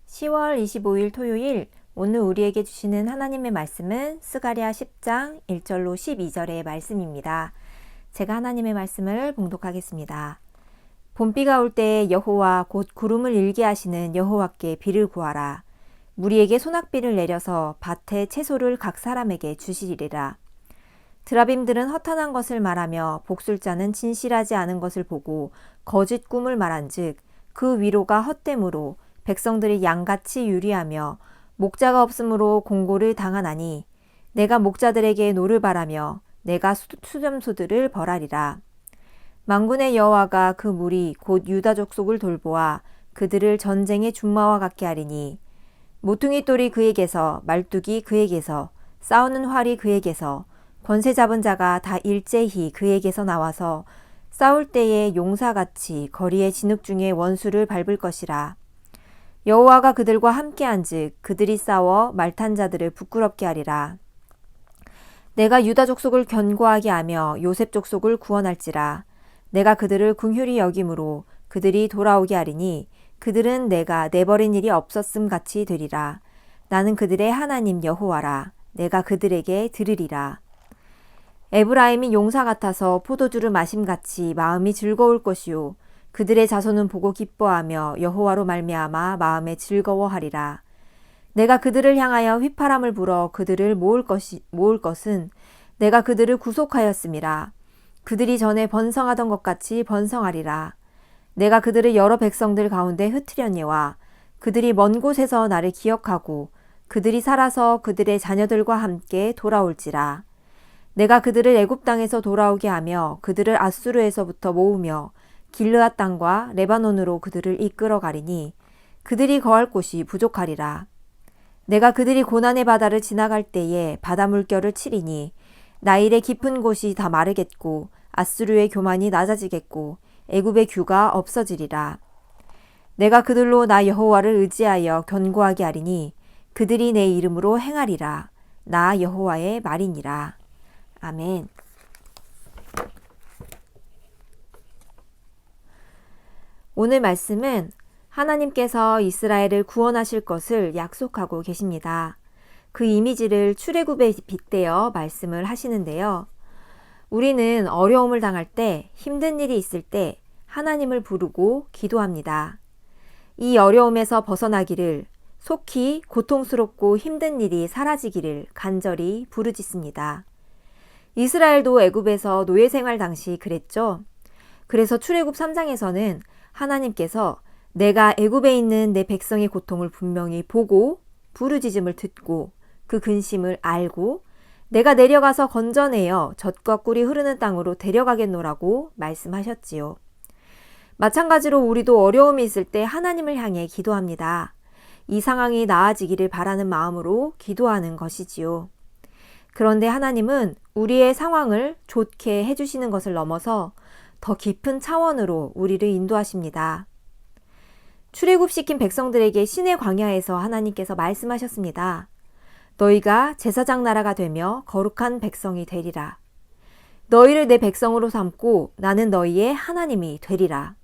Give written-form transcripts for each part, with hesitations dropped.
10월 25일 토요일, 오늘 우리에게 주시는 하나님의 말씀은 스가랴 10장 1절로 12절의 말씀입니다. 제가 하나님의 말씀을 봉독하겠습니다. 봄비가 올 때에 여호와 곧 구름을 일게 하시는 여호와께 비를 구하라. 무리에게 소낙비를 내려서 밭에 채소를 각 사람에게 주시리라. 드라빔들은 허탄한 것을 말하며 복술자는 진실하지 않은 것을 보고 거짓 꿈을 말한즉 그 위로가 헛됨으로 백성들이 양같이 유리하며 목자가 없으므로 공고를 당하나니 내가 목자들에게 노를 바라며 내가 수점소들을 벌하리라. 만군의 여호와가 그 무리 곧 유다 족속을 돌보아 그들을 전쟁의 준마와 같게 하리니 모퉁이 돌이 그에게서 말뚝이 그에게서 싸우는 활이 그에게서 권세 잡은 자가 다 일제히 그에게서 나와서 싸울 때에 용사같이 거리의 진흙 중에 원수를 밟을 것이라. 여호와가 그들과 함께한즉 그들이 싸워 말탄 자들을 부끄럽게 하리라. 내가 유다 족속을 견고하게 하며 요셉 족속을 구원할지라. 내가 그들을 긍휼히 여김으로 그들이 돌아오게 하리니 그들은 내가 내버린 일이 없었음 같이 되리라. 나는 그들의 하나님 여호와라. 내가 그들에게 들으리라. 에브라임이 용사 같아서 포도주를 마심같이 마음이 즐거울 것이요 그들의 자손은 보고 기뻐하며 여호와로 말미암아 마음에 즐거워하리라. 내가 그들을 향하여 휘파람을 불어 그들을 모을 것은 내가 그들을 구속하였음이라. 그들이 전에 번성하던 것 같이 번성하리라. 내가 그들을 여러 백성들 가운데 흩으려니와 그들이 먼 곳에서 나를 기억하고 그들이 살아서 그들의 자녀들과 함께 돌아올지라. 내가 그들을 애굽 땅에서 돌아오게 하며 그들을 아수르에서부터 모으며 길르앗 땅과 레바논으로 그들을 이끌어 가리니 그들이 거할 곳이 부족하리라. 내가 그들이 고난의 바다를 지나갈 때에 바다 물결을 치리니 나일의 깊은 곳이 다 마르겠고 아수르의 교만이 낮아지겠고 애굽의 규가 없어지리라. 내가 그들로 나 여호와를 의지하여 견고하게 하리니 그들이 내 이름으로 행하리라. 나 여호와의 말이니라. 아멘. 오늘 말씀은 하나님께서 이스라엘을 구원하실 것을 약속하고 계십니다. 그 이미지를 출애굽에 빗대어 말씀을 하시는데요. 우리는 어려움을 당할 때, 힘든 일이 있을 때 하나님을 부르고 기도합니다. 이 어려움에서 벗어나기를, 속히 고통스럽고 힘든 일이 사라지기를 간절히 부르짖습니다. 이스라엘도 애굽에서 노예 생활 당시 그랬죠. 그래서 출애굽 3장에서는 하나님께서 내가 애굽에 있는 내 백성의 고통을 분명히 보고 부르짖음을 듣고 그 근심을 알고 내가 내려가서 건져내어 젖과 꿀이 흐르는 땅으로 데려가겠노라고 말씀하셨지요. 마찬가지로 우리도 어려움이 있을 때 하나님을 향해 기도합니다. 이 상황이 나아지기를 바라는 마음으로 기도하는 것이지요. 그런데 하나님은 우리의 상황을 좋게 해주시는 것을 넘어서 더 깊은 차원으로 우리를 인도하십니다. 출애굽시킨 백성들에게 시내 광야에서 하나님께서 말씀하셨습니다. 너희가 제사장 나라가 되며 거룩한 백성이 되리라. 너희를 내 백성으로 삼고 나는 너희의 하나님이 되리라.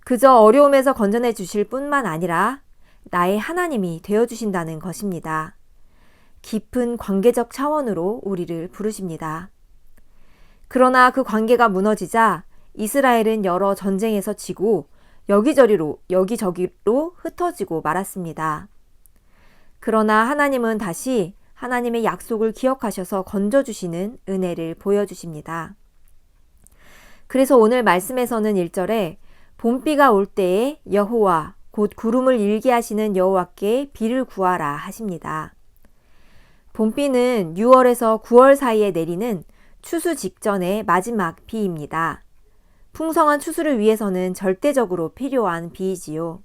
그저 어려움에서 건져내 주실 뿐만 아니라 나의 하나님이 되어주신다는 것입니다. 깊은 관계적 차원으로 우리를 부르십니다. 그러나 그 관계가 무너지자 이스라엘은 여러 전쟁에서 지고 여기저기로 흩어지고 말았습니다. 그러나 하나님은 다시 하나님의 약속을 기억하셔서 건져주시는 은혜를 보여주십니다. 그래서 오늘 말씀에서는 1절에 봄비가 올 때에 여호와 곧 구름을 일게 하시는 여호와께 비를 구하라 하십니다. 봄비는 6월에서 9월 사이에 내리는 추수 직전의 마지막 비입니다. 풍성한 추수를 위해서는 절대적으로 필요한 비이지요.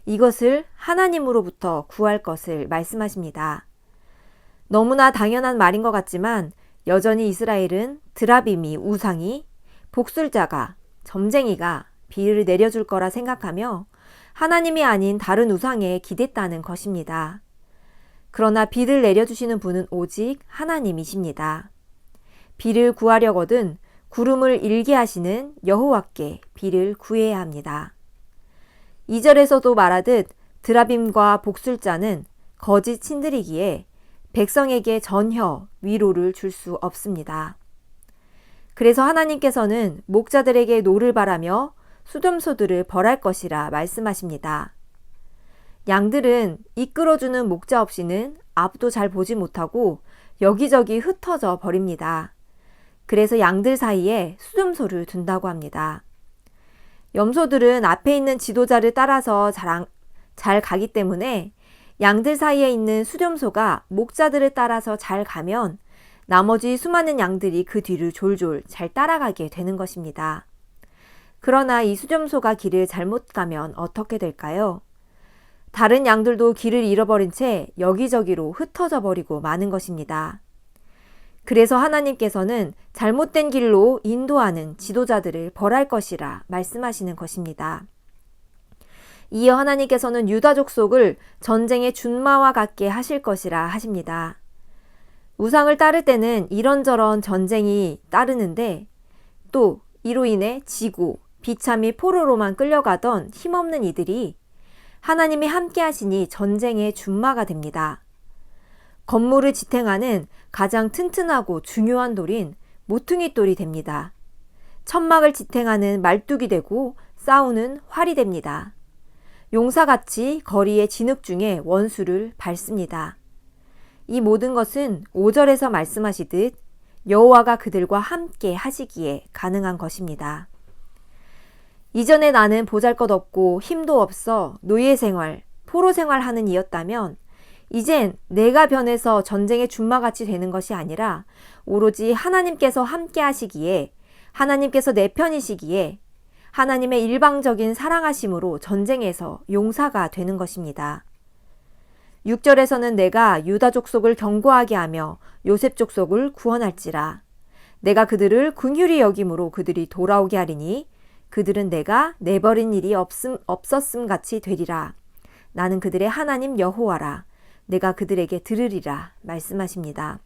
이것을 하나님으로부터 구할 것을 말씀하십니다. 너무나 당연한 말인 것 같지만 여전히 이스라엘은 드라빔이 우상이, 복술자가, 점쟁이가 비를 내려줄 거라 생각하며 하나님이 아닌 다른 우상에 기댔다는 것입니다. 그러나 비를 내려주시는 분은 오직 하나님이십니다. 비를 구하려거든 구름을 일게 하시는 여호와께 비를 구해야 합니다. 2절에서도 말하듯 드라빔과 복술자는 거짓 신들이기에 백성에게 전혀 위로를 줄 수 없습니다. 그래서 하나님께서는 목자들에게 노를 바라며 수렴소들을 벌할 것이라 말씀하십니다. 양들은 이끌어주는 목자 없이는 앞도 잘 보지 못하고 여기저기 흩어져 버립니다. 그래서 양들 사이에 수렴소를 둔다고 합니다. 염소들은 앞에 있는 지도자를 따라서 잘 가기 때문에 양들 사이에 있는 수렴소가 목자들을 따라서 잘 가면 나머지 수많은 양들이 그 뒤를 졸졸 잘 따라가게 되는 것입니다. 그러나 이 수렴소가 길을 잘못 가면 어떻게 될까요? 다른 양들도 길을 잃어버린 채 여기저기로 흩어져 버리고 마는 것입니다. 그래서 하나님께서는 잘못된 길로 인도하는 지도자들을 벌할 것이라 말씀하시는 것입니다. 이어 하나님께서는 유다 족속을 전쟁의 준마와 같게 하실 것이라 하십니다. 우상을 따를 때는 이런저런 전쟁이 따르는데 또 이로 인해 지고 비참히 포로로만 끌려가던 힘없는 이들이 하나님이 함께 하시니 전쟁의 준마가 됩니다. 건물을 지탱하는 가장 튼튼하고 중요한 돌인 모퉁이 돌이 됩니다. 천막을 지탱하는 말뚝이 되고 싸우는 활이 됩니다. 용사같이 거리의 진흙 중에 원수를 밟습니다. 이 모든 것은 5절에서 말씀하시듯 여호와가 그들과 함께 하시기에 가능한 것입니다. 이전에 나는 보잘것없고 힘도 없어 노예 생활, 포로 생활하는 이였다면 이젠 내가 변해서 전쟁의 준마같이 되는 것이 아니라 오로지 하나님께서 함께 하시기에 하나님께서 내 편이시기에 하나님의 일방적인 사랑하심으로 전쟁에서 용사가 되는 것입니다. 6절에서는 내가 유다 족속을 견고하게 하며 요셉 족속을 구원할지라. 내가 그들을 긍휼히 여김으로 그들이 돌아오게 하리니 그들은 내가 내버린 일이 없었음 같이 되리라. 나는 그들의 하나님 여호와라. 내가 그들에게 들으리라 말씀하십니다.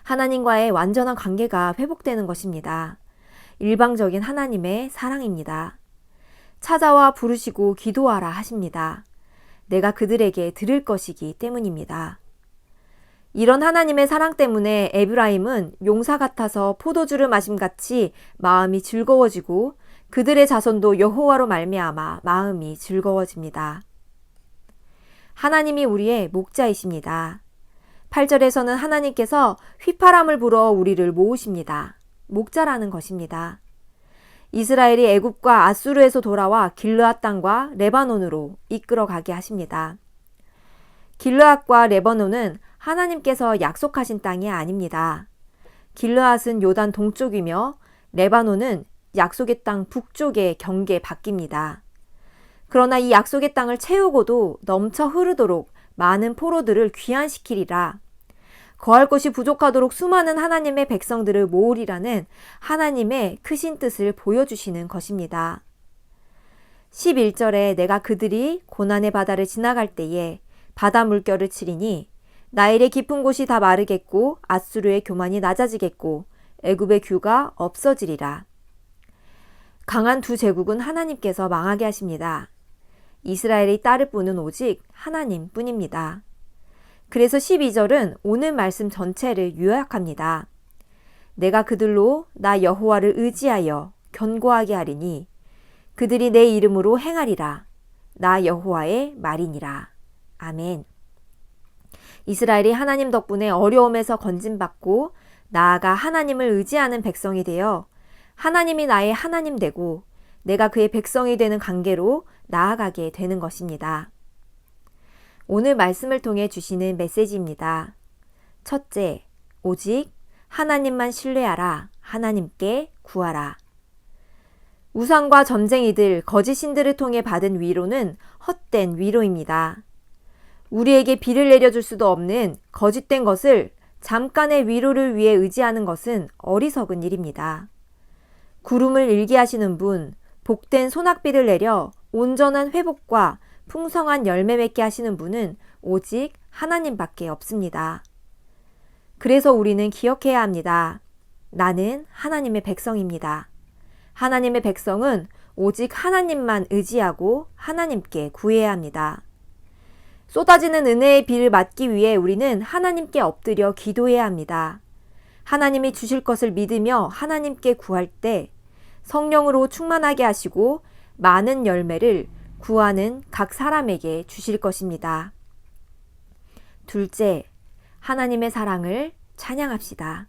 하나님과의 완전한 관계가 회복되는 것입니다. 일방적인 하나님의 사랑입니다. 찾아와 부르시고 기도하라 하십니다. 내가 그들에게 들을 것이기 때문입니다. 이런 하나님의 사랑 때문에 에브라임은 용사 같아서 포도주를 마심같이 마음이 즐거워지고 그들의 자손도 여호와로 말미암아 마음이 즐거워집니다. 하나님이 우리의 목자이십니다. 8절에서는 하나님께서 휘파람을 불어 우리를 모으십니다. 목자라는 것입니다. 이스라엘이 애굽과 아수르에서 돌아와 길르앗 땅과 레바논으로 이끌어가게 하십니다. 길르앗과 레바논은 하나님께서 약속하신 땅이 아닙니다. 길르앗은 요단 동쪽이며 레바논은 약속의 땅 북쪽의 경계 밖입니다. 그러나 이 약속의 땅을 채우고도 넘쳐 흐르도록 많은 포로들을 귀환시키리라. 거할 곳이 부족하도록 수많은 하나님의 백성들을 모으리라는 하나님의 크신 뜻을 보여주시는 것입니다. 11절에 내가 그들이 고난의 바다를 지나갈 때에 바다 물결을 치리니 나일의 깊은 곳이 다 마르겠고 아수르의 교만이 낮아지겠고 애굽의 규가 없어지리라. 강한 두 제국은 하나님께서 망하게 하십니다. 이스라엘이 따를 분은 오직 하나님뿐입니다. 그래서 12절은 오늘 말씀 전체를 요약합니다. 내가 그들로 나 여호와를 의지하여 견고하게 하리니 그들이 내 이름으로 행하리라. 나 여호와의 말이니라. 아멘. 이스라엘이 하나님 덕분에 어려움에서 건진받고 나아가 하나님을 의지하는 백성이 되어 하나님이 나의 하나님 되고 내가 그의 백성이 되는 관계로 나아가게 되는 것입니다. 오늘 말씀을 통해 주시는 메시지입니다. 첫째, 오직 하나님만 신뢰하라. 하나님께 구하라. 우상과 점쟁이들, 거짓 신들을 통해 받은 위로는 헛된 위로입니다. 우리에게 비를 내려줄 수도 없는 거짓된 것을 잠깐의 위로를 위해 의지하는 것은 어리석은 일입니다. 구름을 일게 하시는 분, 복된 소낙비를 내려 온전한 회복과 풍성한 열매 맺게 하시는 분은 오직 하나님밖에 없습니다. 그래서 우리는 기억해야 합니다. 나는 하나님의 백성입니다. 하나님의 백성은 오직 하나님만 의지하고 하나님께 구해야 합니다. 쏟아지는 은혜의 비를 맞기 위해 우리는 하나님께 엎드려 기도해야 합니다. 하나님이 주실 것을 믿으며 하나님께 구할 때 성령으로 충만하게 하시고 많은 열매를 구하는 각 사람에게 주실 것입니다. 둘째, 하나님의 사랑을 찬양합시다.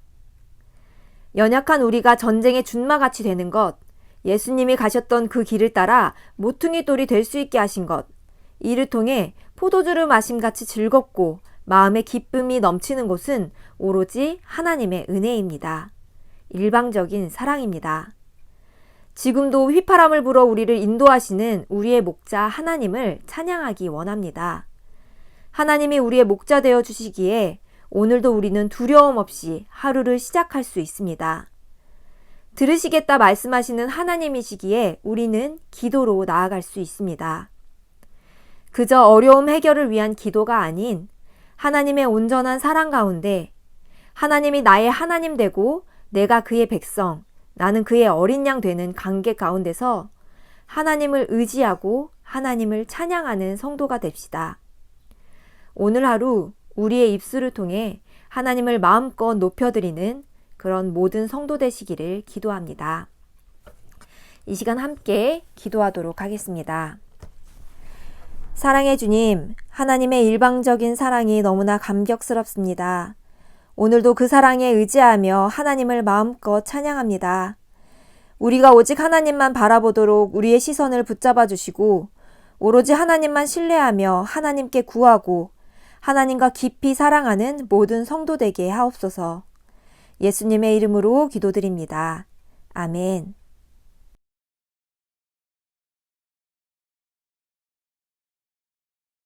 연약한 우리가 전쟁의 준마같이 되는 것, 예수님이 가셨던 그 길을 따라 모퉁이 돌이 될 수 있게 하신 것, 이를 통해 포도주를 마심같이 즐겁고 마음의 기쁨이 넘치는 곳은 오로지 하나님의 은혜입니다. 일방적인 사랑입니다. 지금도 휘파람을 불어 우리를 인도하시는 우리의 목자 하나님을 찬양하기 원합니다. 하나님이 우리의 목자 되어 주시기에 오늘도 우리는 두려움 없이 하루를 시작할 수 있습니다. 들으시겠다 말씀하시는 하나님이시기에 우리는 기도로 나아갈 수 있습니다. 그저 어려움 해결을 위한 기도가 아닌 하나님의 온전한 사랑 가운데 하나님이 나의 하나님 되고 내가 그의 백성, 나는 그의 어린 양 되는 관계 가운데서 하나님을 의지하고 하나님을 찬양하는 성도가 됩시다. 오늘 하루 우리의 입술을 통해 하나님을 마음껏 높여드리는 그런 모든 성도 되시기를 기도합니다. 이 시간 함께 기도하도록 하겠습니다. 사랑의 주님, 하나님의 일방적인 사랑이 너무나 감격스럽습니다. 오늘도 그 사랑에 의지하며 하나님을 마음껏 찬양합니다. 우리가 오직 하나님만 바라보도록 우리의 시선을 붙잡아 주시고 오로지 하나님만 신뢰하며 하나님께 구하고 하나님과 깊이 사랑하는 모든 성도 되게 하옵소서. 예수님의 이름으로 기도드립니다. 아멘.